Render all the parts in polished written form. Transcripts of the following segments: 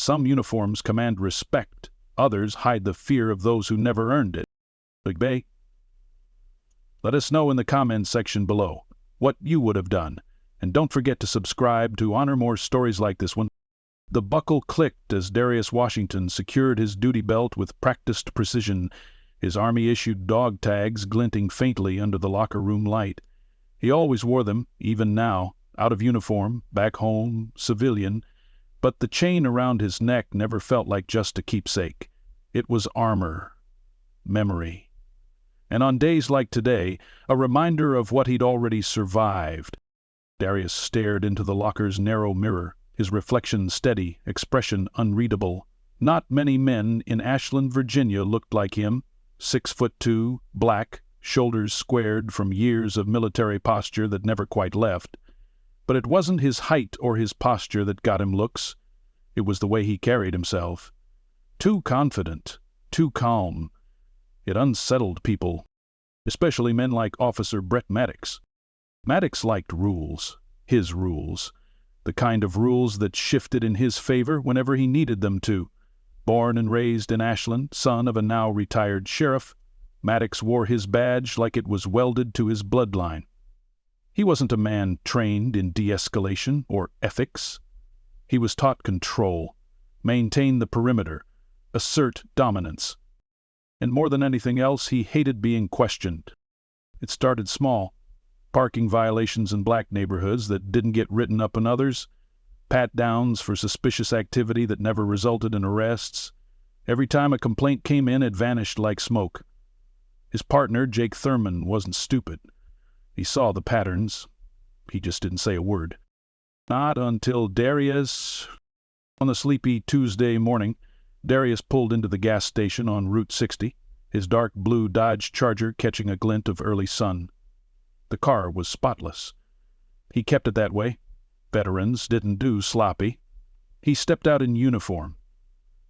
Some uniforms command respect, others hide the fear of those who never earned it. Big Bay? Let us know in the comments section below what you would have done, and don't forget to subscribe to honor more stories like this one. The buckle clicked as Darius Washington secured his duty belt with practiced precision, his Army-issued dog tags glinting faintly under the locker room light. He always wore them, even now, out of uniform, back home, civilian, but the chain around his neck never felt like just a keepsake. It was armor, memory. And on days like today, a reminder of what he'd already survived. Darius stared into the locker's narrow mirror, his reflection steady, expression unreadable. Not many men in Ashland, Virginia looked like him, 6'2", black, shoulders squared from years of military posture that never quite left. But it wasn't his height or his posture that got him looks. It was the way he carried himself. Too confident, too calm. It unsettled people, especially men like Officer Brett Maddox. Maddox liked rules, his rules, the kind of rules that shifted in his favor whenever he needed them to. Born and raised in Ashland, son of a now-retired sheriff, Maddox wore his badge like it was welded to his bloodline. He wasn't a man trained in de-escalation or ethics. He was taught control, maintain the perimeter, assert dominance. And more than anything else, he hated being questioned. It started small. Parking violations in black neighborhoods that didn't get written up in others, pat-downs for suspicious activity that never resulted in arrests. Every time a complaint came in, it vanished like smoke. His partner, Jake Thurman, wasn't stupid. He saw the patterns. He just didn't say a word. Not until Darius... On the sleepy Tuesday morning, Darius pulled into the gas station on Route 60, his dark blue Dodge Charger catching a glint of early sun. The car was spotless. He kept it that way. Veterans didn't do sloppy. He stepped out in uniform.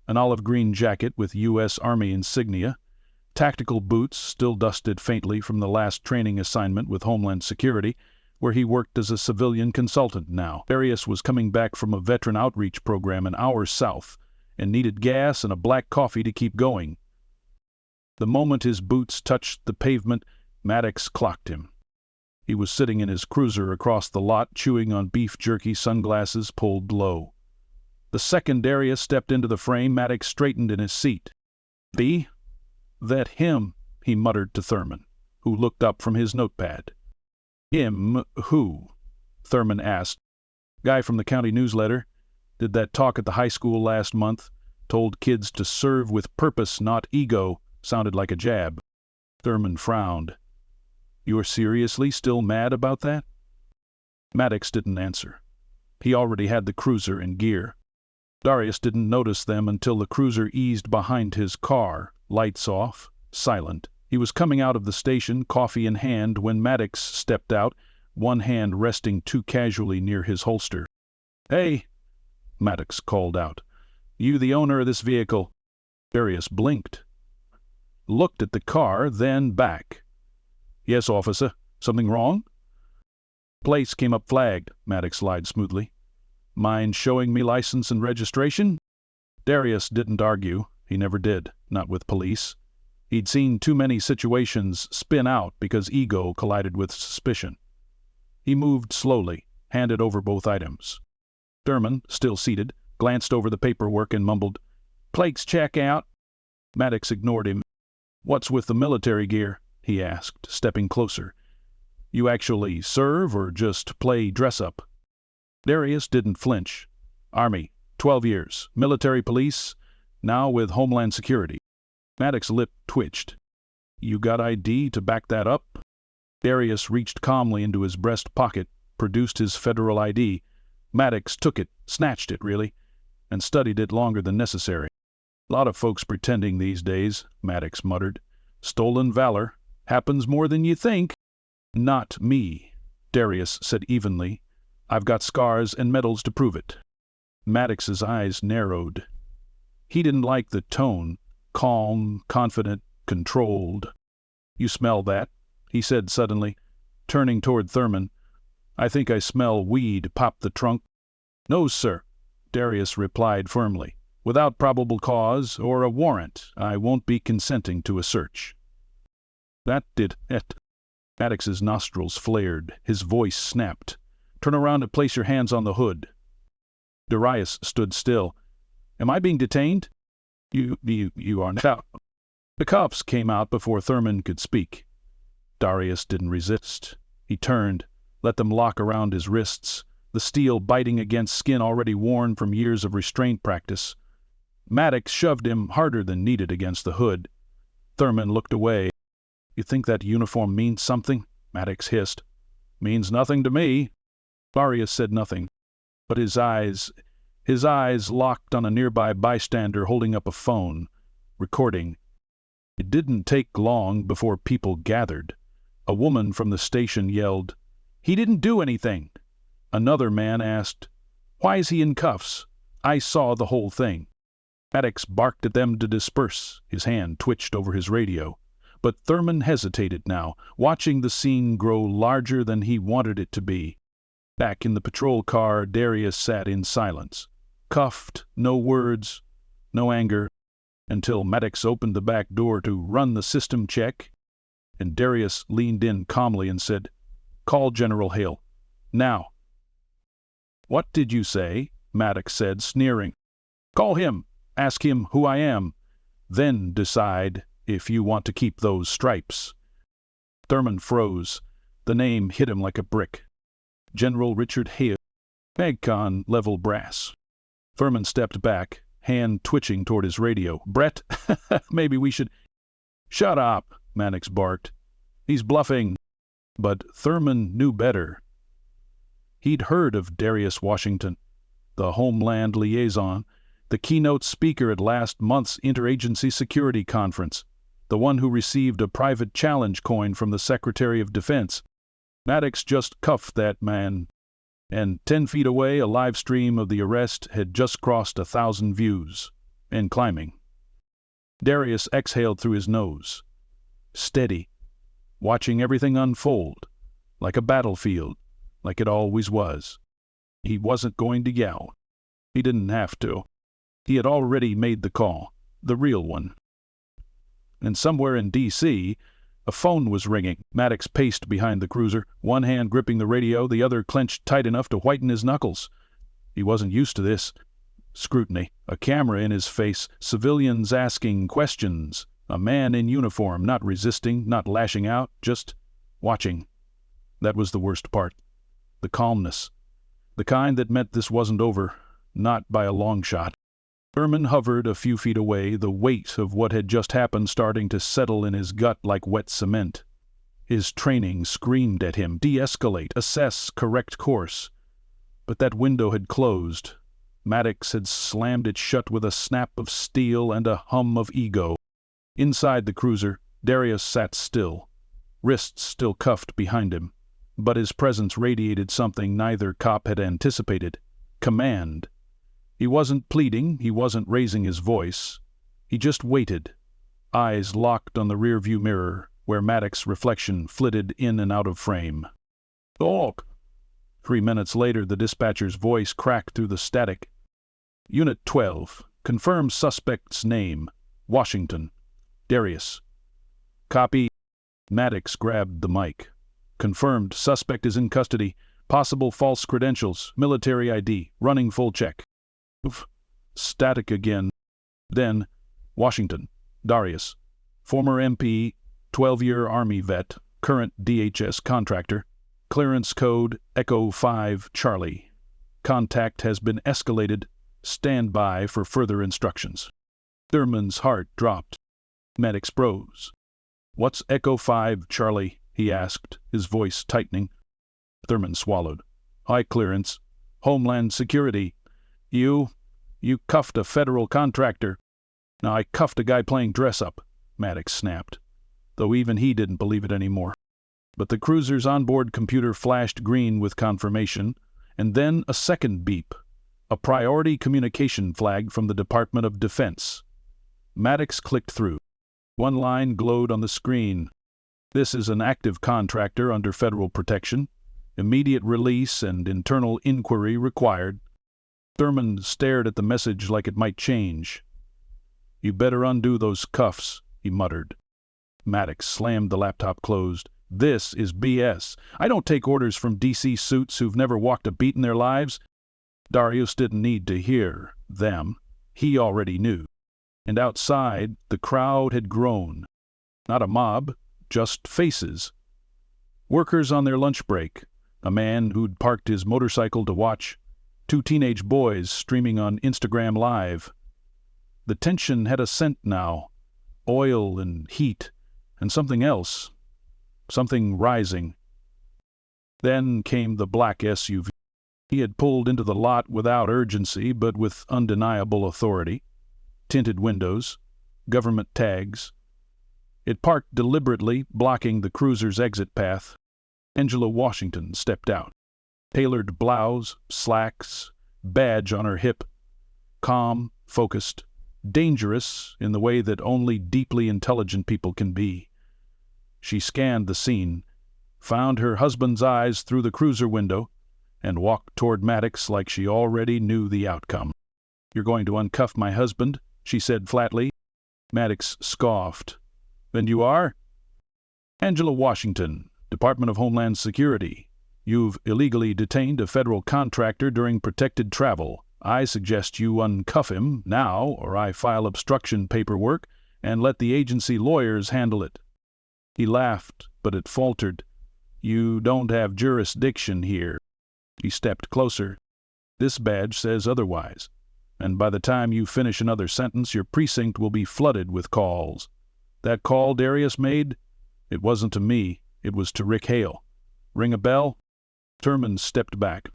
An olive green jacket with U.S. Army insignia, tactical boots still dusted faintly from the last training assignment with Homeland Security, where he worked as a civilian consultant now. Darius was coming back from a veteran outreach program an hour south and needed gas and a black coffee to keep going. The moment his boots touched the pavement, Maddox clocked him. He was sitting in his cruiser across the lot, chewing on beef jerky, sunglasses pulled low. The second Darius stepped into the frame, Maddox straightened in his seat. "B? That him," he muttered to Thurman, who looked up from his notepad. "Him who?" Thurman asked. "Guy from the county newsletter. Did that talk at the high school last month. Told kids to serve with purpose, not ego. Sounded like a jab." Thurman frowned. "You're seriously still mad about that?" Maddox didn't answer. He already had the cruiser in gear. Darius didn't notice them until the cruiser eased behind his car, lights off, silent. He was coming out of the station, coffee in hand, when Maddox stepped out, one hand resting too casually near his holster. "Hey," Maddox called out. "You the owner of this vehicle?" Darius blinked, looked at the car, then back. "Yes, officer. Something wrong?" "Place came up flagged," Maddox lied smoothly. "Mind showing me license and registration?" Darius didn't argue. He never did, not with police. He'd seen too many situations spin out because ego collided with suspicion. He moved slowly, handed over both items. Thurman, still seated, glanced over the paperwork and mumbled, "Plates check out." Maddox ignored him. "What's with the military gear?" he asked, stepping closer. "You actually serve or just play dress-up?" Darius didn't flinch. "Army, 12 years, military police, now with Homeland Security." Maddox's lip twitched. "You got ID to back that up?" Darius reached calmly into his breast pocket, produced his federal ID. Maddox took it, snatched it really, and studied it longer than necessary. "Lot of folks pretending these days," Maddox muttered. "Stolen valor. Happens more than you think." "Not me," Darius said evenly. "I've got scars and medals to prove it." Maddox's eyes narrowed. He didn't like the tone, calm, confident, controlled. "You smell that?" he said suddenly, turning toward Thurman. "I think I smell weed. Pop the trunk." "No, sir," Darius replied firmly. Without probable cause or a warrant, I won't be consenting to a search." "That did it." Maddox's nostrils flared. His voice snapped. "Turn around and place your hands on the hood." Darius stood still. "Am I being detained?" You are now." The cuffs came out before Thurman could speak. Darius didn't resist. He turned, let them lock around his wrists, the steel biting against skin already worn from years of restraint practice. Maddox shoved him harder than needed against the hood. Thurman looked away. "You think that uniform means something?" Maddox hissed. "Means nothing to me." Darius said nothing, but his eyes locked on a nearby bystander holding up a phone, recording. It didn't take long before people gathered. A woman from the station yelled, "He didn't do anything." Another man asked, "Why is he in cuffs? I saw the whole thing." Maddox barked at them to disperse. His hand twitched over his radio. But Thurman hesitated now, watching the scene grow larger than he wanted it to be. Back in the patrol car, Darius sat in silence. Cuffed, no words, no anger, until Maddox opened the back door to run the system check, and Darius leaned in calmly and said, "Call General Hale. Now." "What did you say?" Maddox said, sneering. "Call him. Ask him who I am. Then decide if you want to keep those stripes." Thurman froze. The name hit him like a brick. General Richard Hale, MagCon level brass. Thurman stepped back, hand twitching toward his radio. "Brett, maybe we should—" "Shut up," Maddox barked. "He's bluffing." But Thurman knew better. He'd heard of Darius Washington, the Homeland Liaison, the keynote speaker at last month's Interagency Security Conference, the one who received a private challenge coin from the Secretary of Defense. Maddox just cuffed that man, and 10 feet away a live stream of the arrest had just crossed 1,000 views, and climbing. Darius exhaled through his nose. Steady, watching everything unfold, like a battlefield, like it always was. He wasn't going to yell. He didn't have to. He had already made the call, the real one. And somewhere in D.C., a phone was ringing. Maddox paced behind the cruiser, one hand gripping the radio, the other clenched tight enough to whiten his knuckles. He wasn't used to this. Scrutiny, a camera in his face, civilians asking questions, a man in uniform, not resisting, not lashing out, just watching. That was the worst part. The calmness. The kind that meant this wasn't over, not by a long shot. Thurman hovered a few feet away, the weight of what had just happened starting to settle in his gut like wet cement. His training screamed at him, de-escalate, assess, correct course. But that window had closed. Maddox had slammed it shut with a snap of steel and a hum of ego. Inside the cruiser, Darius sat still, wrists still cuffed behind him. But his presence radiated something neither cop had anticipated. Command. He wasn't pleading, he wasn't raising his voice. He just waited, eyes locked on the rearview mirror, where Maddox's reflection flitted in and out of frame. "Talk." 3 minutes later, the dispatcher's voice cracked through the static. "Unit 12, confirm suspect's name. Washington. Darius." "Copy." Maddox grabbed the mic. "Confirmed, suspect is in custody. Possible false credentials, military ID, running full check." Oof. Static again. Then, "Washington. Darius. Former MP, 12-year Army vet, current DHS contractor. Clearance code Echo 5 Charlie. Contact has been escalated. Stand by for further instructions." Thurman's heart dropped. Maddox froze. "What's Echo 5 Charlie?" he asked, his voice tightening. Thurman swallowed. "High clearance. Homeland Security. You cuffed a federal contractor." "Now I cuffed a guy playing dress-up," Maddox snapped, though even he didn't believe it anymore. But the cruiser's onboard computer flashed green with confirmation, and then a second beep, a priority communication flag from the Department of Defense. Maddox clicked through. One line glowed on the screen. "This is an active contractor under federal protection. Immediate release and internal inquiry required." Thurman stared at the message like it might change. "You better undo those cuffs," he muttered. Maddox slammed the laptop closed. "This is BS. I don't take orders from DC suits who've never walked a beat in their lives." Darius didn't need to hear them. He already knew. And outside, the crowd had grown. Not a mob, just faces. Workers on their lunch break, a man who'd parked his motorcycle to watch, 2 teenage boys streaming on Instagram Live. The tension had a scent now, oil and heat, and something else, something rising. Then came the black SUV. He had pulled into the lot without urgency, but with undeniable authority. Tinted windows, government tags. It parked deliberately, blocking the cruiser's exit path. Angela Washington stepped out. Tailored blouse, slacks, badge on her hip. Calm, focused, dangerous in the way that only deeply intelligent people can be. She scanned the scene, found her husband's eyes through the cruiser window, and walked toward Maddox like she already knew the outcome. "You're going to uncuff my husband?" she said flatly. Maddox scoffed. "And you are?" "Angela Washington, Department of Homeland Security. You've illegally detained a federal contractor during protected travel. I suggest you uncuff him now, or I file obstruction paperwork and let the agency lawyers handle it." He laughed, but it faltered. "You don't have jurisdiction here." He stepped closer. "This badge says otherwise, and by the time you finish another sentence, your precinct will be flooded with calls. That call Darius made? It wasn't to me. It was to Rick Hale. Ring a bell?" Thurman stepped back.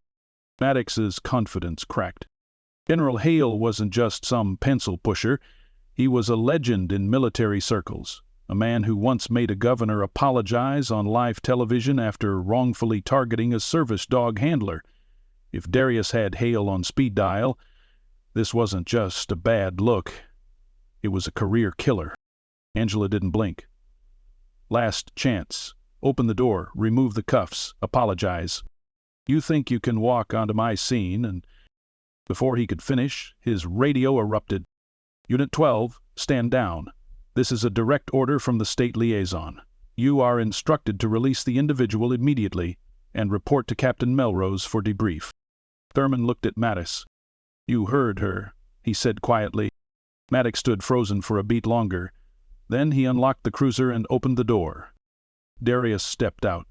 Maddox's confidence cracked. General Hale wasn't just some pencil pusher. He was a legend in military circles, a man who once made a governor apologize on live television after wrongfully targeting a service dog handler. If Darius had Hale on speed dial, this wasn't just a bad look. It was a career killer. Angela didn't blink. "Last chance. Open the door, remove the cuffs, apologize. You think you can walk onto my scene," and before he could finish, his radio erupted. "Unit 12, stand down. This is a direct order from the state liaison. You are instructed to release the individual immediately and report to Captain Melrose for debrief." Thurman looked at Maddox. "You heard her," he said quietly. Maddox stood frozen for a beat longer. Then he unlocked the cruiser and opened the door. Darius stepped out,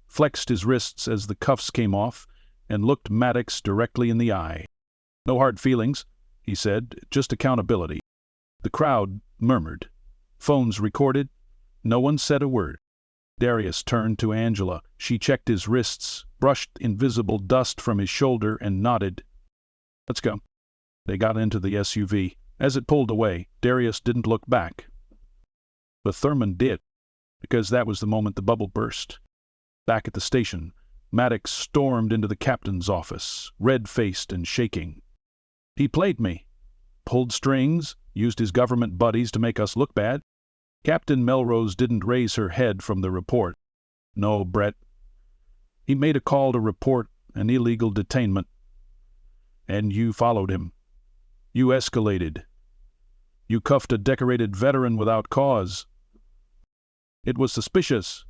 flexed his wrists as the cuffs came off, and looked Maddox directly in the eye. "No hard feelings," he said, "just accountability." The crowd murmured. Phones recorded. No one said a word. Darius turned to Angela. She checked his wrists, brushed invisible dust from his shoulder, and nodded. "Let's go." They got into the SUV. As it pulled away, Darius didn't look back. But Thurman did, because that was the moment the bubble burst. Back at the station, Maddox stormed into the captain's office, red-faced and shaking. "He played me. Pulled strings, used his government buddies to make us look bad." Captain Melrose didn't raise her head from the report. "No, Brett. He made a call to report an illegal detainment. And you followed him. You escalated. You cuffed a decorated veteran without cause." "It was suspicious,"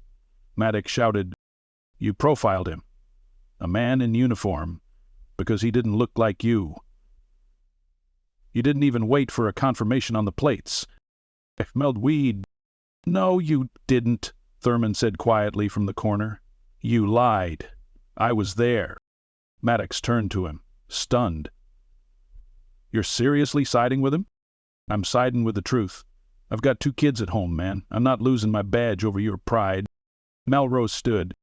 Maddox shouted. "You profiled him. A man in uniform, because he didn't look like you. You didn't even wait for a confirmation on the plates. I smelled weed." "No, you didn't," Thurman said quietly from the corner. "You lied. I was there." Maddox turned to him, stunned. "You're seriously siding with him?" "I'm siding with the truth. I've got 2 kids at home, man. I'm not losing my badge over your pride." Melrose stood.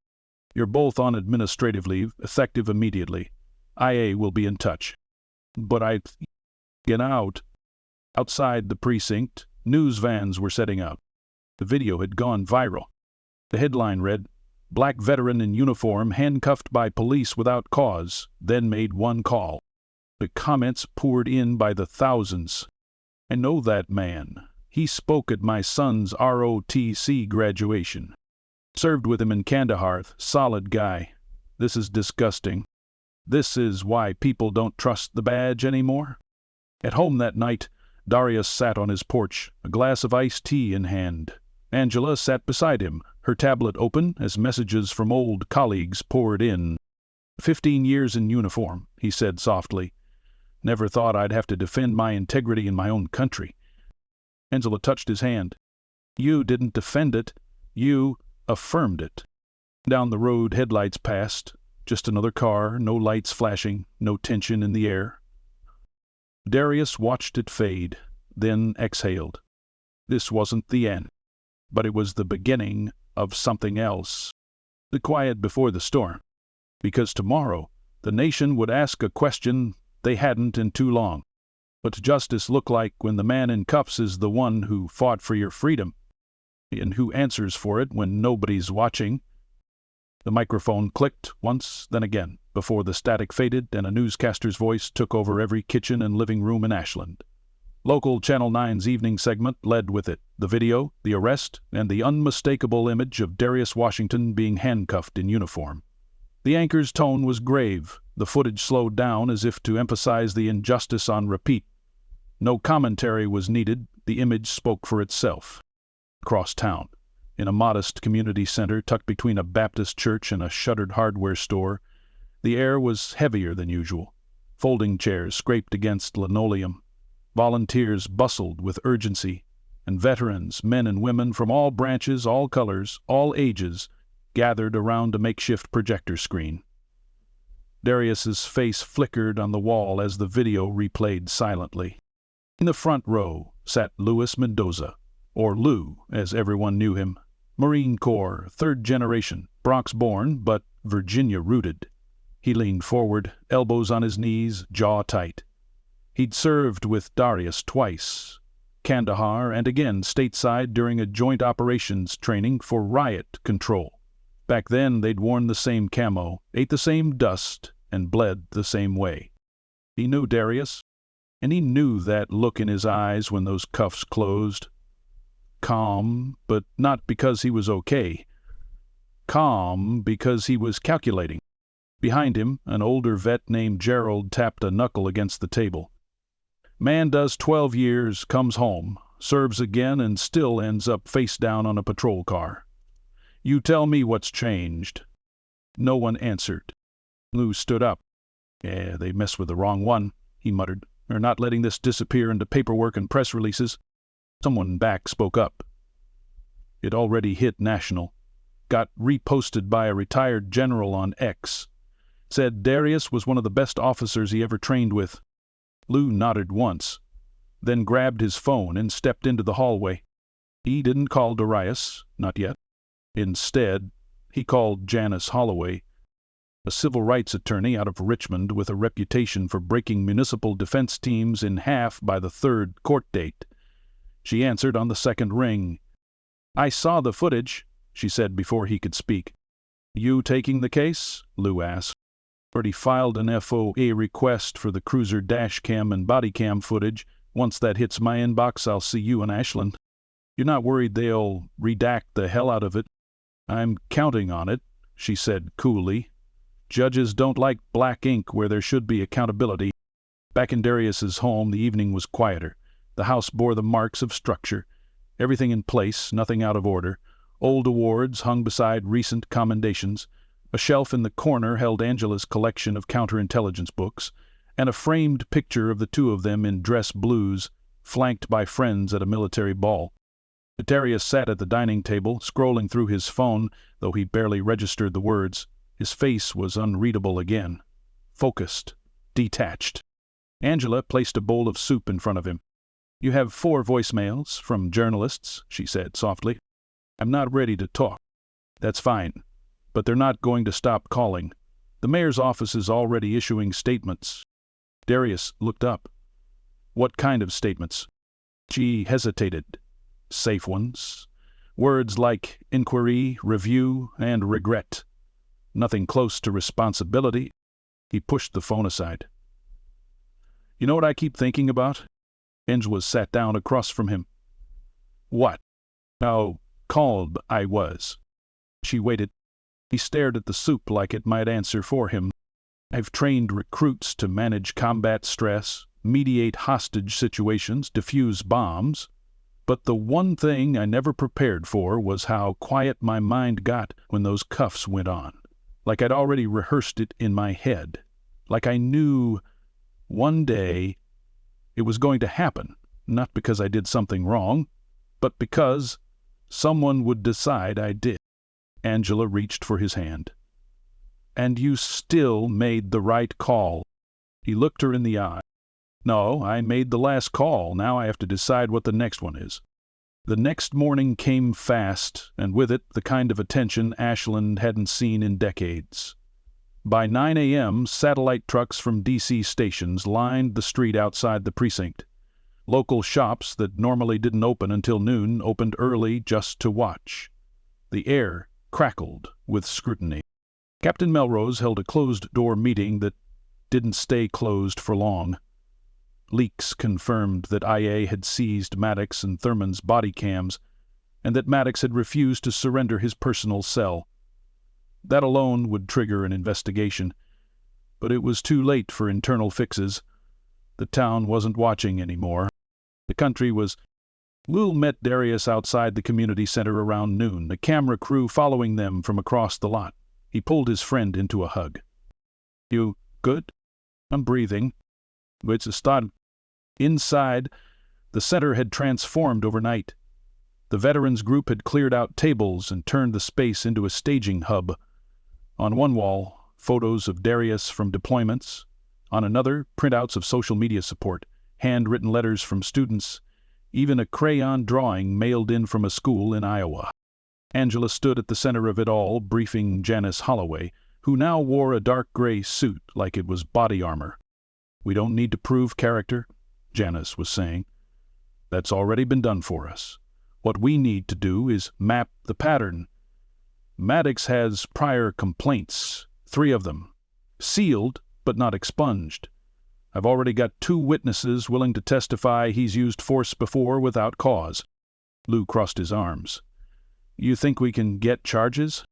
"You're both on administrative leave, effective immediately. IA will be in touch." "But I..." "Get out." Outside the precinct, news vans were setting up. The video had gone viral. The headline read, "Black veteran in uniform handcuffed by police without cause, then made one call." The comments poured in by the thousands. "I know that man. He spoke at my son's ROTC graduation. Served with him in Kandahar. Solid guy. This is disgusting." This is why people don't trust the badge anymore. At home that night, Darius sat on his porch, a glass of iced tea in hand. Angela sat beside him, her tablet open as messages from old colleagues poured in. 15 years in uniform, he said softly. Never thought I'd have to defend my integrity in my own country. Angela touched his hand. You didn't defend it. You affirmed it. Down the road, headlights passed. Just another car, no lights flashing, no tension in the air. Darius watched it fade, then exhaled. This wasn't the end, but it was the beginning of something else. The quiet before the storm. Because tomorrow, the nation would ask a question they hadn't in too long. What's justice look like when the man in cuffs is the one who fought for your freedom, and who answers for it when nobody's watching? The microphone clicked once, then again, before the static faded and a newscaster's voice took over every kitchen and living room in Ashland. Local Channel 9's evening segment led with it, the video, the arrest, and the unmistakable image of Darius Washington being handcuffed in uniform. The anchor's tone was grave. The footage slowed down as if to emphasize the injustice on repeat. No commentary was needed. The image spoke for itself. Across town, in a modest community center tucked between a Baptist church and a shuttered hardware store, the air was heavier than usual. Folding chairs scraped against linoleum. Volunteers bustled with urgency, and veterans, men and women from all branches, all colors, all ages, gathered around a makeshift projector screen. Darius's face flickered on the wall as the video replayed silently. In the front row sat Louis Mendoza, or Lou, as everyone knew him. Marine Corps, third generation, Bronx-born, but Virginia-rooted. He leaned forward, elbows on his knees, jaw tight. He'd served with Darius twice, Kandahar and again stateside during a joint operations training for riot control. Back then they'd worn the same camo, ate the same dust, and bled the same way. He knew Darius, and he knew that look in his eyes when those cuffs closed. Calm, but not because he was okay. Calm because he was calculating. Behind him, an older vet named Gerald tapped a knuckle against the table. Man does 12 years, comes home, serves again, and still ends up face down on a patrol car. You tell me what's changed. No one answered. Lou stood up. Yeah, they messed with the wrong one, he muttered. They're not letting this disappear into paperwork and press releases. Someone back spoke up. It already hit national. Got reposted by a retired general on X. Said Darius was one of the best officers he ever trained with. Lou nodded once, then grabbed his phone and stepped into the hallway. He didn't call Darius, not yet. Instead, he called Janice Holloway, a civil rights attorney out of Richmond with a reputation for breaking municipal defense teams in half by the third court date. She answered on the second ring. I saw the footage, she said before he could speak. You taking the case? Lou asked. Already filed an FOA request for the cruiser dash cam and body cam footage. Once that hits my inbox, I'll see you in Ashland. You're not worried they'll redact the hell out of it? I'm counting on it, she said coolly. Judges don't like black ink where there should be accountability. Back in Darius's home, the evening was quieter. The house bore the marks of structure. Everything in place, nothing out of order. Old awards hung beside recent commendations. A shelf in the corner held Angela's collection of counterintelligence books, and a framed picture of the two of them in dress blues, flanked by friends at a military ball. Darius sat at the dining table, scrolling through his phone, though he barely registered the words. His face was unreadable again. Focused. Detached. Angela placed a bowl of soup in front of him. You have 4 voicemails from journalists, she said softly. I'm not ready to talk. That's fine. But they're not going to stop calling. The mayor's office is already issuing statements. Darius looked up. What kind of statements? She hesitated. Safe ones. Words like inquiry, review, and regret. Nothing close to responsibility. He pushed the phone aside. You know what I keep thinking about? Angela sat down across from him. What? How calm I was. She waited. He stared at the soup like it might answer for him. I've trained recruits to manage combat stress, mediate hostage situations, defuse bombs. But the one thing I never prepared for was how quiet my mind got when those cuffs went on. Like I'd already rehearsed it in my head. Like I knew one day it was going to happen, not because I did something wrong, but because someone would decide I did. Angela reached for his hand. And you still made the right call. He looked her in the eye. No, I made the last call. Now I have to decide what the next one is. The next morning came fast, and with it the kind of attention Ashland hadn't seen in decades. By 9 a.m., satellite trucks from D.C. stations lined the street outside the precinct. Local shops that normally didn't open until noon opened early just to watch. The air crackled with scrutiny. Captain Melrose held a closed-door meeting that didn't stay closed for long. Leaks confirmed that IA had seized Maddox and Thurman's body cams, and that Maddox had refused to surrender his personal cell. That alone would trigger an investigation, but it was too late for internal fixes. The town wasn't watching anymore. The country was. Lul met Darius outside the community center around noon, a camera crew following them from across the lot. He pulled his friend into a hug. "You good?" "I'm breathing." "It's a start." Inside, the center had transformed overnight. The veterans group had cleared out tables and turned the space into a staging hub. On one wall, photos of Darius from deployments. On another, printouts of social media support, handwritten letters from students, even a crayon drawing mailed in from a school in Iowa. Angela stood at the center of it all, briefing Janice Holloway, who now wore a dark gray suit like it was body armor. "We don't need to prove character," Janice was saying. "That's already been done for us. What we need to do is map the pattern. Maddox has prior complaints, 3 of them, sealed but not expunged. I've already got 2 witnesses willing to testify he's used force before without cause." Lou crossed his arms. "You think we can get charges?"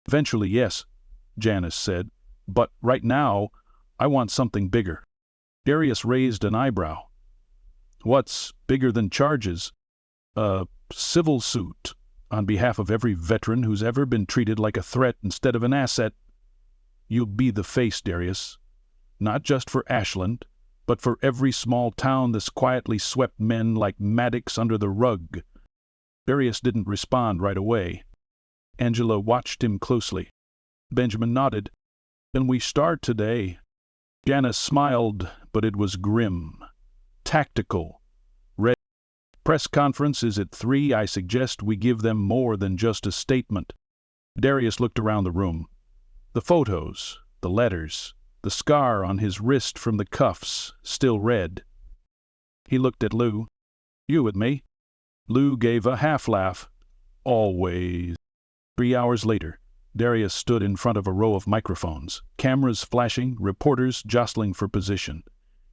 "Eventually, yes," Janice said. "But right now, I want something bigger." Darius raised an eyebrow. "What's bigger than charges?" "A civil suit on behalf of every veteran who's ever been treated like a threat instead of an asset." "You'll be the face, Darius. Not just for Ashland, but for every small town that's quietly swept men like Maddox under the rug." Darius didn't respond right away. Angela watched him closely. Benjamin nodded. "Then we start today." Janice smiled, but it was grim. "Tactical. Red. Press conference is at 3. I suggest we give them more than just a statement." Darius looked around the room. The photos, the letters, the scar on his wrist from the cuffs, still red. He looked at Lou. "You with me?" Lou gave a half-laugh. "Always." 3 hours later, Darius stood in front of a row of microphones, cameras flashing, reporters jostling for position.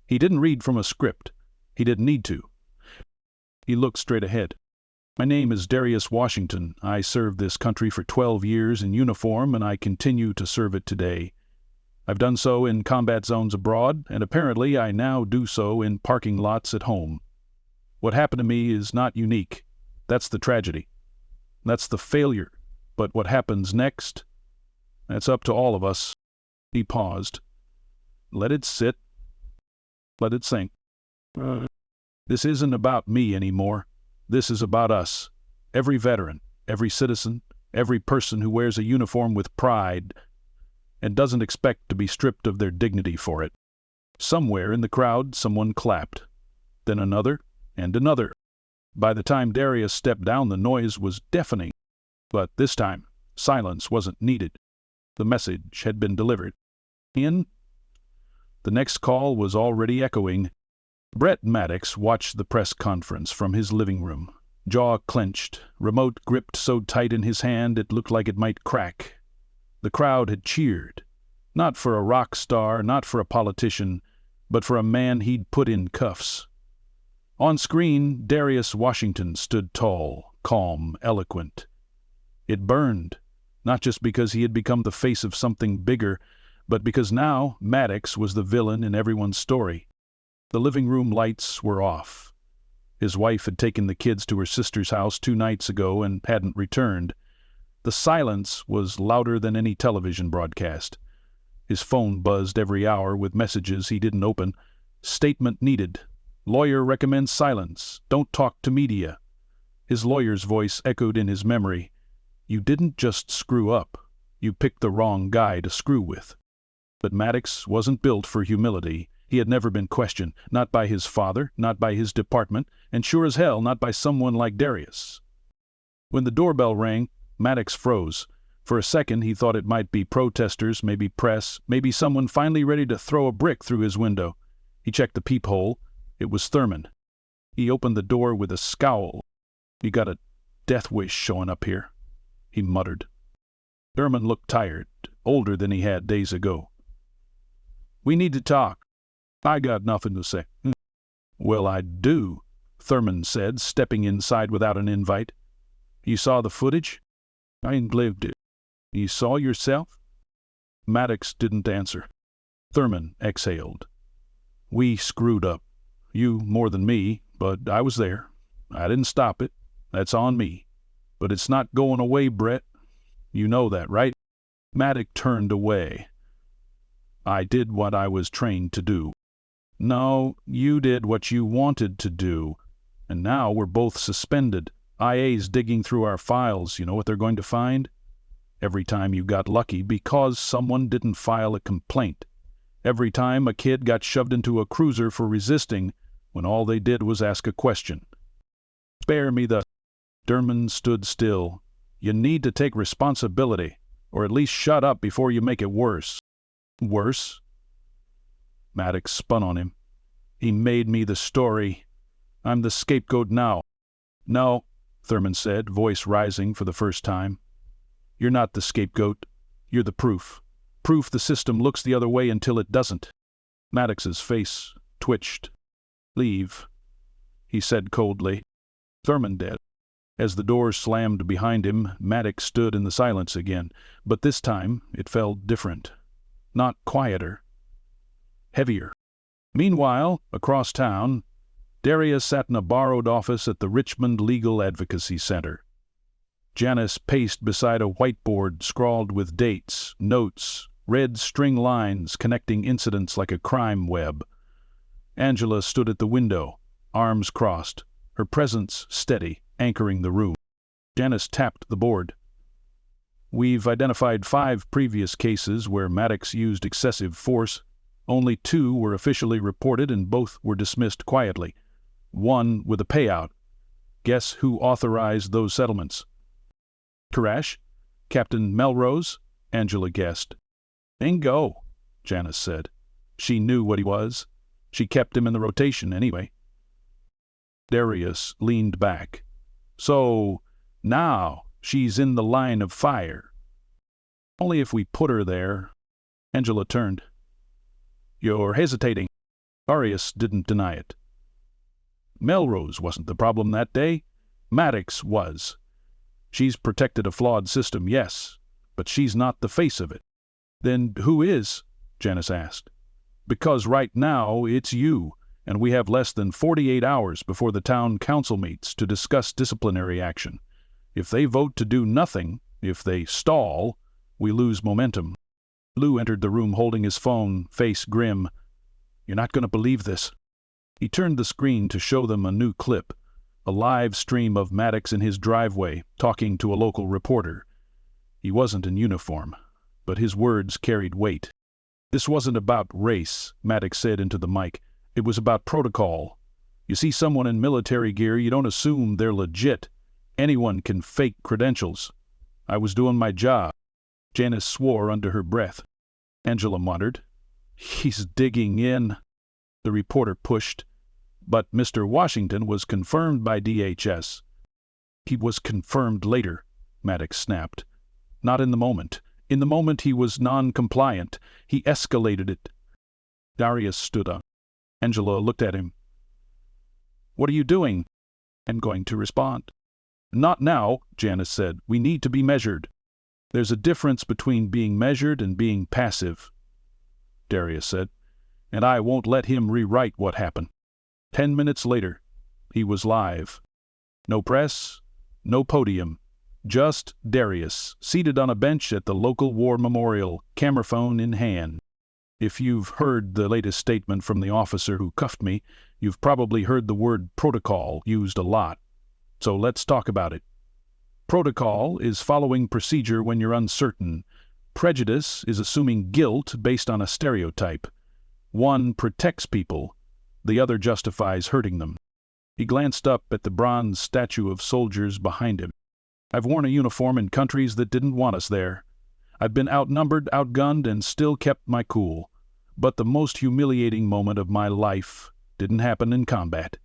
He didn't read from a script. He didn't need to. He looked straight ahead. "My name is Darius Washington. I served this country for 12 years in uniform, and I continue to serve it today. I've done so in combat zones abroad, and apparently I now do so in parking lots at home. What happened to me is not unique. That's the tragedy. That's the failure. But what happens next? That's up to all of us." He paused. "Let it sit. Let it sink. This isn't about me anymore. This is about us. Every veteran, every citizen, every person who wears a uniform with pride and doesn't expect to be stripped of their dignity for it." Somewhere in the crowd, someone clapped. Then another, and another. By the time Darius stepped down, the noise was deafening. But this time, silence wasn't needed. The message had been delivered. "In?" The next call was already echoing. Brett Maddox watched the press conference from his living room, jaw clenched, remote gripped so tight in his hand it looked like it might crack. The crowd had cheered, not for a rock star, not for a politician, but for a man he'd put in cuffs. On screen, Darius Washington stood tall, calm, eloquent. It burned, not just because he had become the face of something bigger, but because now Maddox was the villain in everyone's story. The living room lights were off. His wife had taken the kids to her sister's house 2 nights ago and hadn't returned. The silence was louder than any television broadcast. His phone buzzed every hour with messages he didn't open. Statement needed. Lawyer recommends silence. Don't talk to media. His lawyer's voice echoed in his memory. You didn't just screw up. You picked the wrong guy to screw with. But Maddox wasn't built for humility. He had never been questioned, not by his father, not by his department, and sure as hell not by someone like Darius. When the doorbell rang, Maddox froze. For a second he thought it might be protesters, maybe press, maybe someone finally ready to throw a brick through his window. He checked the peephole. It was Thurman. He opened the door with a scowl. You got a death wish showing up here, he muttered. Thurman looked tired, older than he had days ago. We need to talk. I got nothing to say. Well, I do, Thurman said, stepping inside without an invite. You saw the footage? I ain't lived it. You saw yourself? Maddox didn't answer. Thurman exhaled. We screwed up. You more than me, but I was there. I didn't stop it. That's on me. But it's not going away, Brett. You know that, right? Maddox turned away. I did what I was trained to do. No, you did what you wanted to do. And now we're both suspended. IA's digging through our files. You know what they're going to find? Every time you got lucky because someone didn't file a complaint. Every time a kid got shoved into a cruiser for resisting when all they did was ask a question. Spare me the... Thurman stood still. You need to take responsibility, or at least shut up before you make it worse. Worse? Maddox spun on him. He made me the story. I'm the scapegoat now. No, Thurman said, voice rising for the first time. You're not the scapegoat. You're the proof. Proof the system looks the other way until it doesn't. Maddox's face twitched. Leave, he said coldly. Thurman did. As the door slammed behind him, Maddox stood in the silence again, but this time it felt different. Not quieter. Heavier. Meanwhile, across town, Darius sat in a borrowed office at the Richmond Legal Advocacy Center. Janice paced beside a whiteboard scrawled with dates, notes, red string lines connecting incidents like a crime web. Angela stood at the window, arms crossed, her presence steady, anchoring the room. Janice tapped the board. We've identified 5 previous cases where Maddox used excessive force. Only 2 were officially reported and both were dismissed quietly. 1 with a payout. Guess who authorized those settlements? Koresh? Captain Melrose? Angela guessed. Bingo, Janice said. She knew what he was. She kept him in the rotation anyway. Darius leaned back. So, now she's in the line of fire. Only if we put her there. Angela turned. You're hesitating. Darius didn't deny it. Melrose wasn't the problem that day. Maddox was. She's protected a flawed system, yes, but she's not the face of it. Then who is? Janice asked. Because right now it's you, and we have less than 48 hours before the town council meets to discuss disciplinary action. If they vote to do nothing, if they stall, we lose momentum. Lou entered the room holding his phone, face grim. You're not going to believe this. He turned the screen to show them a new clip, a live stream of Maddox in his driveway, talking to a local reporter. He wasn't in uniform, but his words carried weight. This wasn't about race, Maddox said into the mic. It was about protocol. You see someone in military gear, you don't assume they're legit. Anyone can fake credentials. I was doing my job. Janice swore under her breath. Angela muttered. He's digging in. The reporter pushed. But Mr. Washington was confirmed by DHS. He was confirmed later, Maddox snapped. Not in the moment. In the moment he was non-compliant. He escalated it. Darius stood up. Angela looked at him. What are you doing? I'm going to respond. Not now, Janice said. We need to be measured. There's a difference between being measured and being passive. Darius said, "and I won't let him rewrite what happened." 10 minutes later, he was live. No press, no podium, just Darius, seated on a bench at the local war memorial, cameraphone in hand. If you've heard the latest statement from the officer who cuffed me, you've probably heard the word protocol used a lot. So let's talk about it. Protocol is following procedure when you're uncertain. Prejudice is assuming guilt based on a stereotype. One protects people, the other justifies hurting them. He glanced up at the bronze statue of soldiers behind him. I've worn a uniform in countries that didn't want us there. I've been outnumbered, outgunned, and still kept my cool. But the most humiliating moment of my life didn't happen in combat.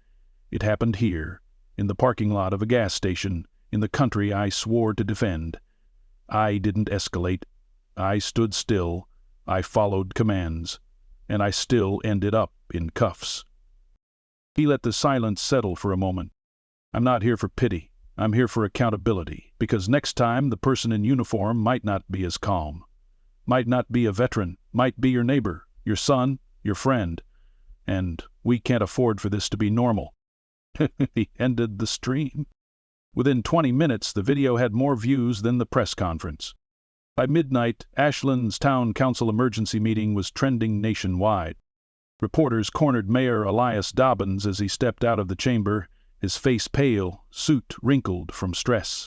It happened here, in the parking lot of a gas station, in the country I swore to defend. I didn't escalate. I stood still. I followed commands. And I still ended up in cuffs. He let the silence settle for a moment. I'm not here for pity. I'm here for accountability, because next time the person in uniform might not be as calm. Might not be a veteran, might be your neighbor, your son, your friend. And we can't afford for this to be normal. He ended the stream. Within 20 minutes, the video had more views than the press conference. By midnight, Ashland's town council emergency meeting was trending nationwide. Reporters cornered Mayor Elias Dobbins as he stepped out of the chamber, his face pale, suit wrinkled from stress.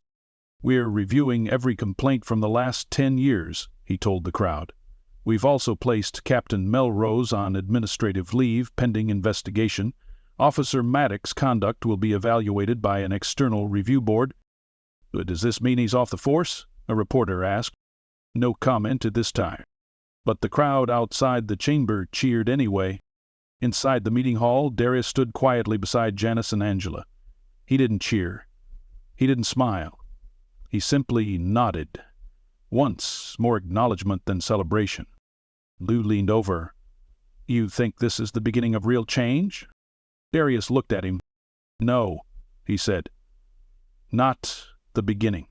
"We're reviewing every complaint from the last 10 years, he told the crowd. "We've also placed Captain Melrose on administrative leave pending investigation. Officer Maddox's conduct will be evaluated by an external review board." "Does this mean he's off the force?" a reporter asked. No comment at this time. But the crowd outside the chamber cheered anyway. Inside the meeting hall, Darius stood quietly beside Janice and Angela. He didn't cheer. He didn't smile. He simply nodded. Once more acknowledgement than celebration. Lou leaned over. "You think this is the beginning of real change?" Darius looked at him. "No," he said. "Not the beginning."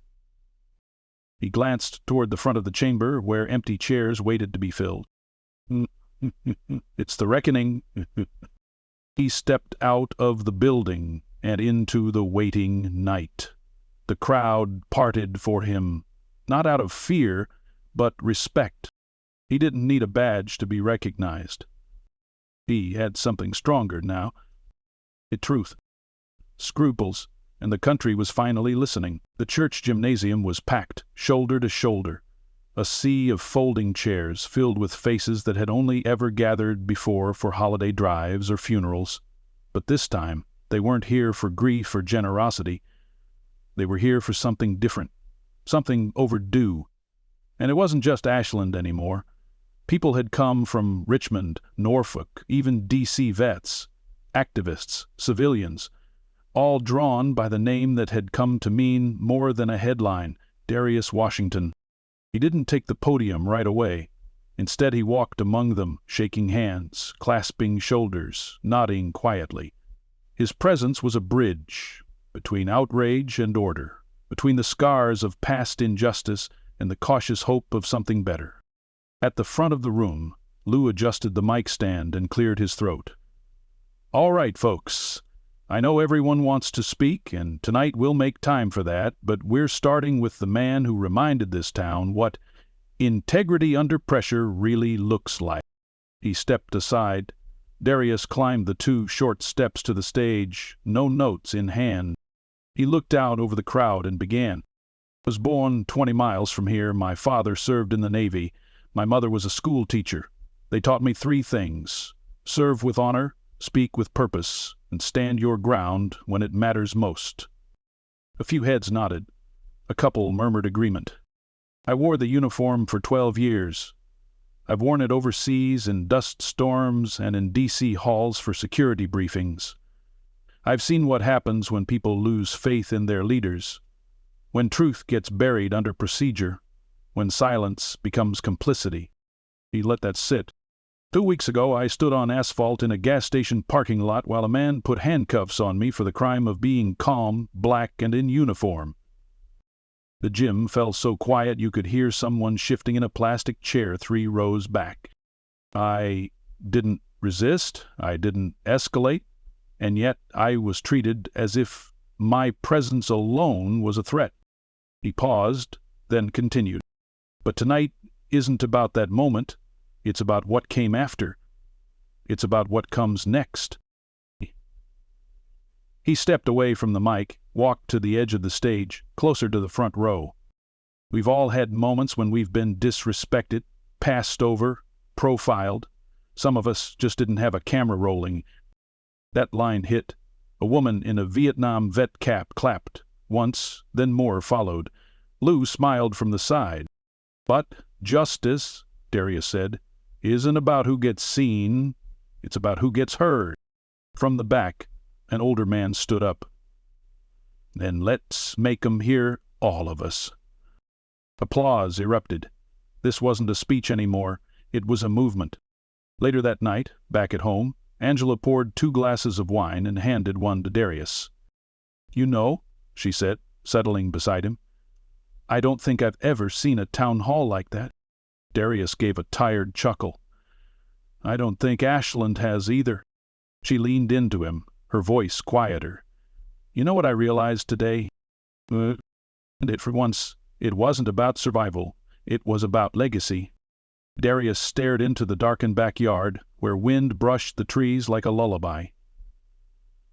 He glanced toward the front of the chamber, where empty chairs waited to be filled. "It's the reckoning." He stepped out of the building and into the waiting night. The crowd parted for him, not out of fear, but respect. He didn't need a badge to be recognized. He had something stronger now. Truth. Scruples, and the country was finally listening. The church gymnasium was packed, shoulder to shoulder. A sea of folding chairs filled with faces that had only ever gathered before for holiday drives or funerals. But this time, they weren't here for grief or generosity. They were here for something different, something overdue. And it wasn't just Ashland anymore. People had come from Richmond, Norfolk, even D.C. vets, activists, civilians, all drawn by the name that had come to mean more than a headline, Darius Washington. He didn't take the podium right away. Instead, he walked among them, shaking hands, clasping shoulders, nodding quietly. His presence was a bridge between outrage and order, between the scars of past injustice and the cautious hope of something better. At the front of the room, Lou adjusted the mic stand and cleared his throat. "All right, folks. I know everyone wants to speak, and tonight we'll make time for that, but we're starting with the man who reminded this town what integrity under pressure really looks like." He stepped aside. Darius climbed the 2 short steps to the stage, no notes in hand. He looked out over the crowd and began. "I was born 20 miles from here. My father served in the Navy. My mother was a school teacher. They taught me 3 things: serve with honor, speak with purpose, and stand your ground when it matters most." A few heads nodded. A couple murmured agreement. "I wore the uniform for 12 years. I've worn it overseas in dust storms and in D.C. halls for security briefings. I've seen what happens when people lose faith in their leaders, when truth gets buried under procedure, when silence becomes complicity." He let that sit. 2 weeks ago, I stood on asphalt in a gas station parking lot while a man put handcuffs on me for the crime of being calm, black, and in uniform. The gym fell so quiet you could hear someone shifting in a plastic chair 3 rows back. I didn't resist, I didn't escalate, and yet I was treated as if my presence alone was a threat. He paused, then continued. But tonight isn't about that moment. It's about what came after. It's about what comes next. He stepped away from the mic, walked to the edge of the stage, closer to the front row. We've all had moments when we've been disrespected, passed over, profiled. Some of us just didn't have a camera rolling. That line hit. A woman in a Vietnam vet cap clapped. Once, then more followed. Lou smiled from the side. But justice, Darius said, isn't about who gets seen. It's about who gets heard. From the back, an older man stood up. Then let's make 'em hear, all of us. Applause erupted. This wasn't a speech anymore. It was a movement. Later that night, back at home, Angela poured 2 glasses of wine and handed one to Darius. "You know," she said, settling beside him, "I don't think I've ever seen a town hall like that." Darius gave a tired chuckle. "I don't think Ashland has either." She leaned into him, her voice quieter. "You know what I realized today? And for once, it wasn't about survival. It was about legacy." Darius stared into the darkened backyard, where wind brushed the trees like a lullaby.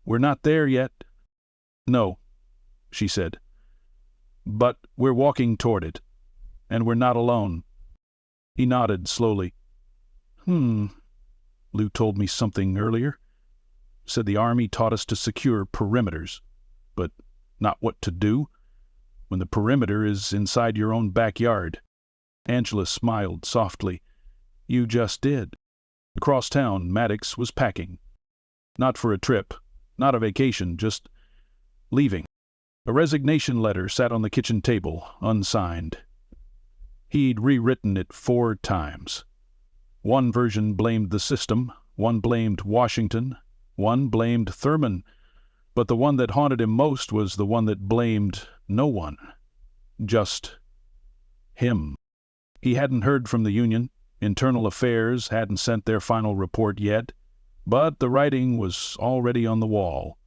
"We're not there yet." "No," she said. "But we're walking toward it. And we're not alone." He nodded slowly. Lou told me something earlier. Said the Army taught us to secure perimeters, but not what to do when the perimeter is inside your own backyard." Angela smiled softly. "You just did." Across town, Maddox was packing. Not for a trip, not a vacation, just leaving. A resignation letter sat on the kitchen table, unsigned. He'd rewritten it 4 times. One version blamed the system, one blamed Washington, one blamed Thurman, but the one that haunted him most was the one that blamed no one. Just him. He hadn't heard from the Union. Internal Affairs hadn't sent their final report yet, but the writing was already on the wall.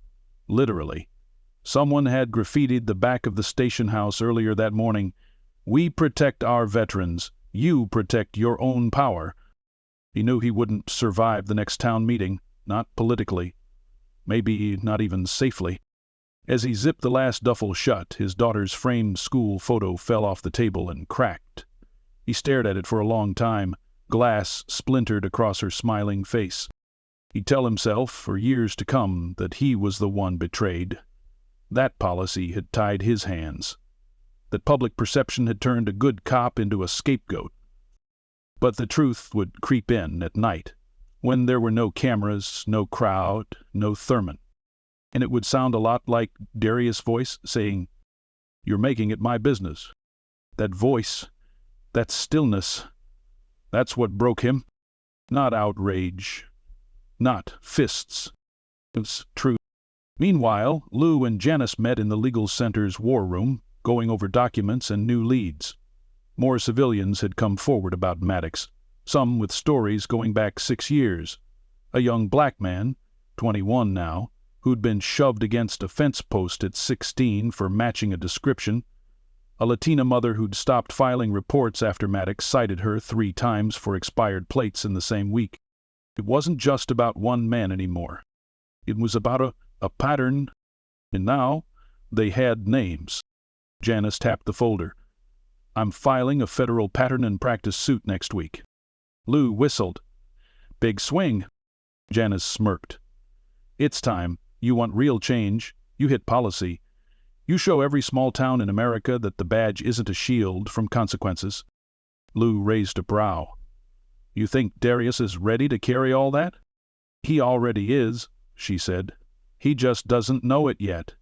Literally. Someone had graffitied the back of the station house earlier that morning. "We protect our veterans. You protect your own power." He knew he wouldn't survive the next town meeting, not politically. Maybe not even safely. As he zipped the last duffel shut, his daughter's framed school photo fell off the table and cracked. He stared at it for a long time. Glass splintered across her smiling face. He'd tell himself, for years to come, that he was the one betrayed. That policy had tied his hands. That public perception had turned a good cop into a scapegoat. But the truth would creep in at night, when there were no cameras, no crowd, no Thurman. And it would sound a lot like Darius' voice saying, "You're making it my business." That voice, that stillness, that's what broke him. Not outrage, not fists. It was truth. Meanwhile, Lou and Janice met in the legal center's war room, going over documents and new leads. More civilians had come forward about Maddox, some with stories going back 6 years. A young black man, 21 now, who'd been shoved against a fence post at 16 for matching a description. A Latina mother who'd stopped filing reports after Maddox cited her 3 times for expired plates in the same week. It wasn't just about one man anymore. It was about a pattern, and now they had names. Janice tapped the folder. "I'm filing a federal pattern and practice suit next week." Lou whistled. "Big swing." Janice smirked. "It's time. You want real change. You hit policy. You show every small town in America that the badge isn't a shield from consequences." Lou raised a brow. "You think Darius is ready to carry all that?" "He already is," she said. "He just doesn't know it yet."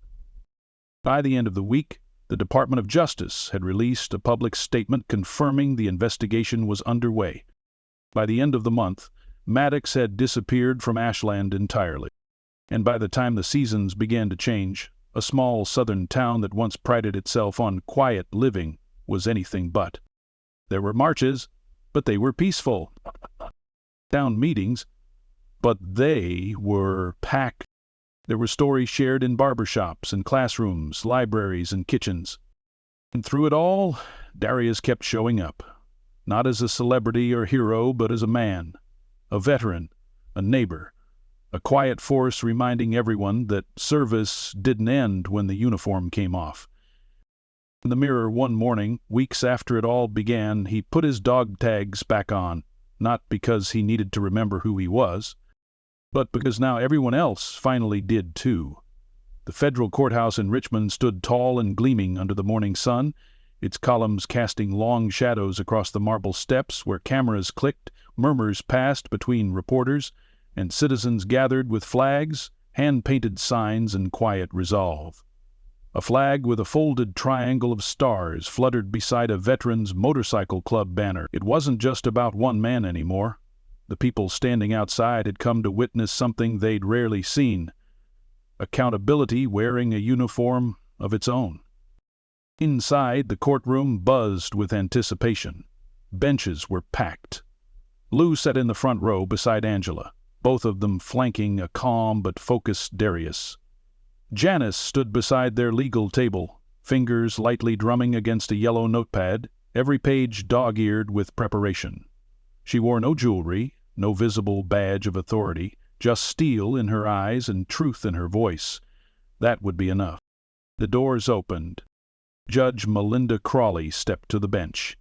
By the end of the week, the Department of Justice had released a public statement confirming the investigation was underway. By the end of the month, Maddox had disappeared from Ashland entirely. And by the time the seasons began to change, a small southern town that once prided itself on quiet living was anything but. There were marches, but they were peaceful. down meetings, but they were packed. There were stories shared in barbershops and classrooms, libraries and kitchens. And through it all, Darius kept showing up, not as a celebrity or hero, but as a man, a veteran, a neighbor, a quiet force reminding everyone that service didn't end when the uniform came off. In the mirror one morning, weeks after it all began, he put his dog tags back on, not because he needed to remember who he was, but because now everyone else finally did too. The federal courthouse in Richmond stood tall and gleaming under the morning sun, its columns casting long shadows across the marble steps where cameras clicked, murmurs passed between reporters, and citizens gathered with flags, hand-painted signs, and quiet resolve. A flag with a folded triangle of stars fluttered beside a veterans motorcycle club banner. It wasn't just about one man anymore. The people standing outside had come to witness something they'd rarely seen: accountability wearing a uniform of its own. Inside, the courtroom buzzed with anticipation. Benches were packed. Lou sat in the front row beside Angela, both of them flanking a calm but focused Darius. Janice stood beside their legal table, fingers lightly drumming against a yellow notepad, every page dog-eared with preparation. She wore no jewelry, no visible badge of authority, just steel in her eyes and truth in her voice. That would be enough. The doors opened. Judge Melinda Crawley stepped to the bench.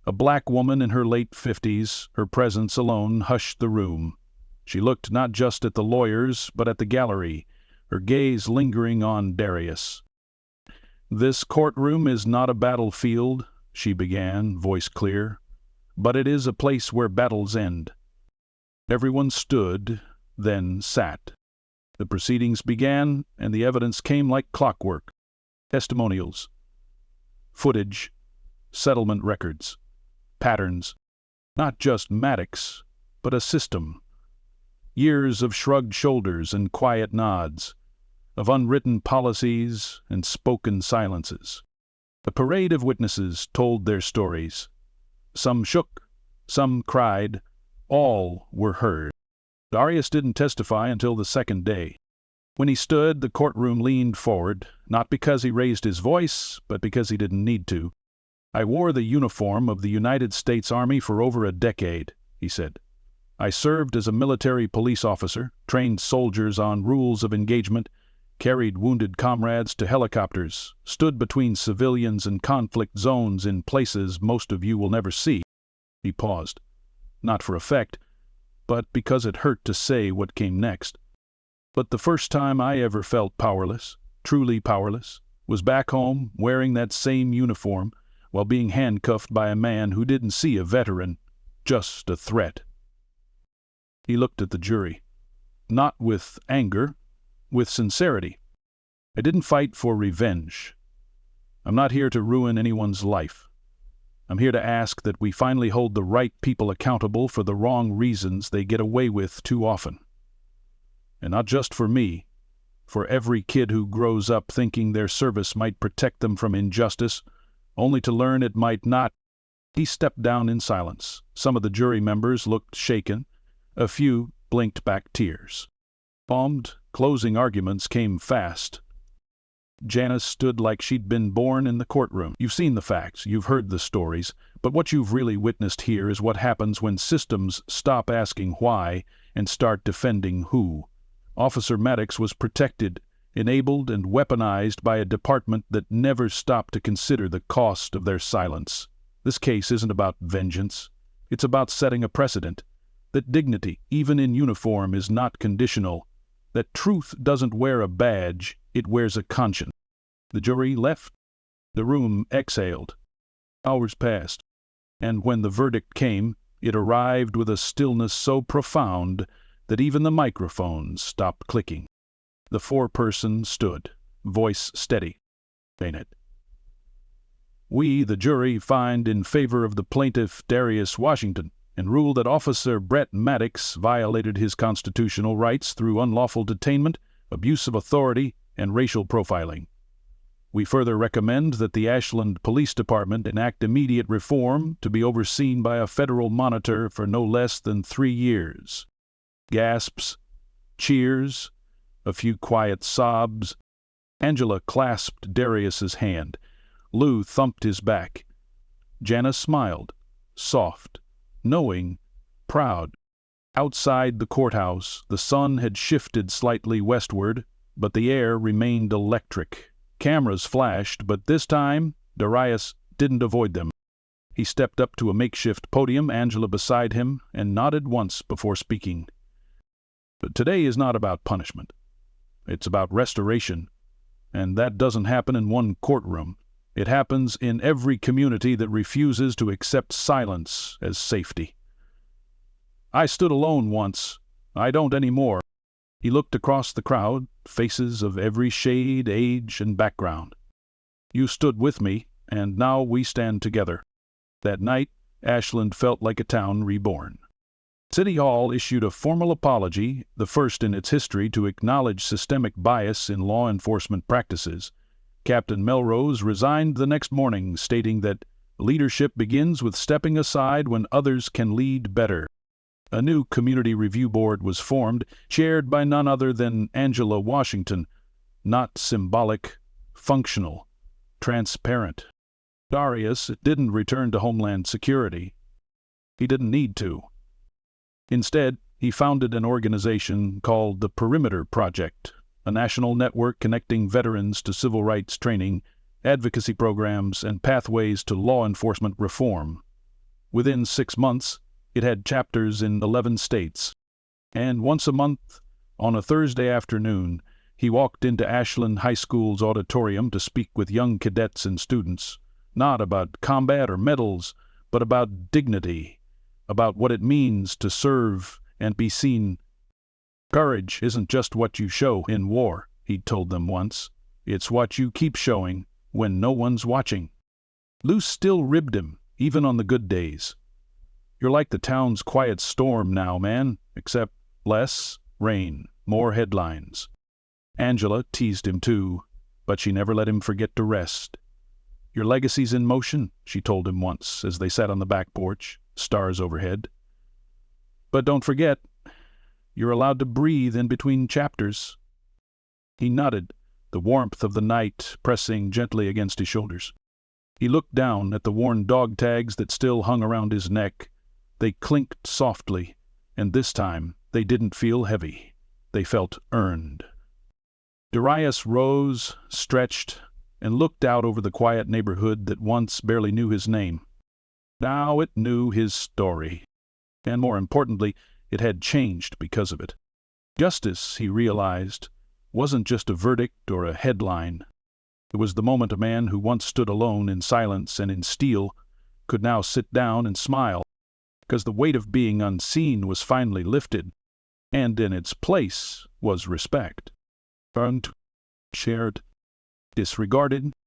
A black woman in her late 50s, her presence alone hushed the room. She looked not just at the lawyers, but at the gallery, her gaze lingering on Darius. "This courtroom is not a battlefield," she began, voice clear, "but it is a place where battles end." Everyone stood, then sat. The proceedings began, and the evidence came like clockwork. Testimonials, footage, settlement records, patterns. Not just Maddox, but a system. Years of shrugged shoulders and quiet nods, of unwritten policies and spoken silences. A parade of witnesses told their stories. Some shook, some cried, all were heard. Darius didn't testify until the second day. When he stood, the courtroom leaned forward, not because he raised his voice, but because he didn't need to. "I wore the uniform of the United States Army for over a decade," he said. "I served as a military police officer, trained soldiers on rules of engagement, carried wounded comrades to helicopters, stood between civilians and conflict zones in places most of you will never see." He paused, not for effect, but because it hurt to say what came next. "But the first time I ever felt powerless, truly powerless, was back home wearing that same uniform while being handcuffed by a man who didn't see a veteran, just a threat." He looked at the jury, not with anger, with sincerity. "I didn't fight for revenge. I'm not here to ruin anyone's life. I'm here to ask that we finally hold the right people accountable for the wrong reasons they get away with too often. And not just for me, for every kid who grows up thinking their service might protect them from injustice, only to learn it might not." He stepped down in silence. Some of the jury members looked shaken. A few blinked back tears. Bombed, closing arguments came fast. Janice stood like she'd been born in the courtroom. "You've seen the facts, you've heard the stories, but what you've really witnessed here is what happens when systems stop asking why and start defending who. Officer Maddox was protected, enabled, and weaponized by a department that never stopped to consider the cost of their silence. This case isn't about vengeance. It's about setting a precedent. That dignity, even in uniform, is not conditional. That truth doesn't wear a badge, it wears a conscience." The jury left. The room exhaled. Hours passed, and when the verdict came, it arrived with a stillness so profound that even the microphones stopped clicking. The foreperson stood, voice steady. "Ain't it? We, the jury, find in favor of the plaintiff Darius Washington and rule that Officer Brett Maddox violated his constitutional rights through unlawful detainment, abuse of authority, and racial profiling. We further recommend that the Ashland Police Department enact immediate reform to be overseen by a federal monitor for no less than 3 years. Gasps, cheers, a few quiet sobs. Angela clasped Darius's hand. Lou thumped his back. Janice smiled, soft, knowing, proud. Outside the courthouse, the sun had shifted slightly westward, but the air remained electric. Cameras flashed, but this time, Darius didn't avoid them. He stepped up to a makeshift podium, Angela beside him, and nodded once before speaking. But today is not about punishment. It's about restoration. And that doesn't happen in one courtroom. It happens in every community that refuses to accept silence as safety. I stood alone once. I don't anymore. He looked across the crowd, faces of every shade, age, and background. You stood with me, and now we stand together. That night, Ashland felt like a town reborn. City Hall issued a formal apology, the first in its history to acknowledge systemic bias in law enforcement practices. Captain Melrose resigned the next morning, stating that leadership begins with stepping aside when others can lead better. A new community review board was formed, chaired by none other than Angela Washington. Not symbolic, functional, transparent. Darius didn't return to Homeland Security. He didn't need to. Instead, he founded an organization called the Perimeter Project, a national network connecting veterans to civil rights training, advocacy programs, and pathways to law enforcement reform. Within 6 months, it had chapters in 11 states. And once a month, on a Thursday afternoon, he walked into Ashland High School's auditorium to speak with young cadets and students, not about combat or medals, but about dignity, about what it means to serve and be seen. Courage isn't just what you show in war, he'd told them once. It's what you keep showing when no one's watching. Lou still ribbed him, even on the good days. You're like the town's quiet storm now, man, except less rain, more headlines. Angela teased him too, but she never let him forget to rest. Your legacy's in motion, she told him once as they sat on the back porch, stars overhead. But don't forget, you're allowed to breathe in between chapters. He nodded, the warmth of the night pressing gently against his shoulders. He looked down at the worn dog tags that still hung around his neck. They clinked softly, and this time they didn't feel heavy. They felt earned. Darius rose, stretched, and looked out over the quiet neighborhood that once barely knew his name. Now it knew his story, and more importantly, it had changed because of it. Justice, he realized, wasn't just a verdict or a headline. It was the moment a man who once stood alone in silence and in steel could now sit down and smile, because the weight of being unseen was finally lifted, and in its place was respect. Earned, shared, disregarded,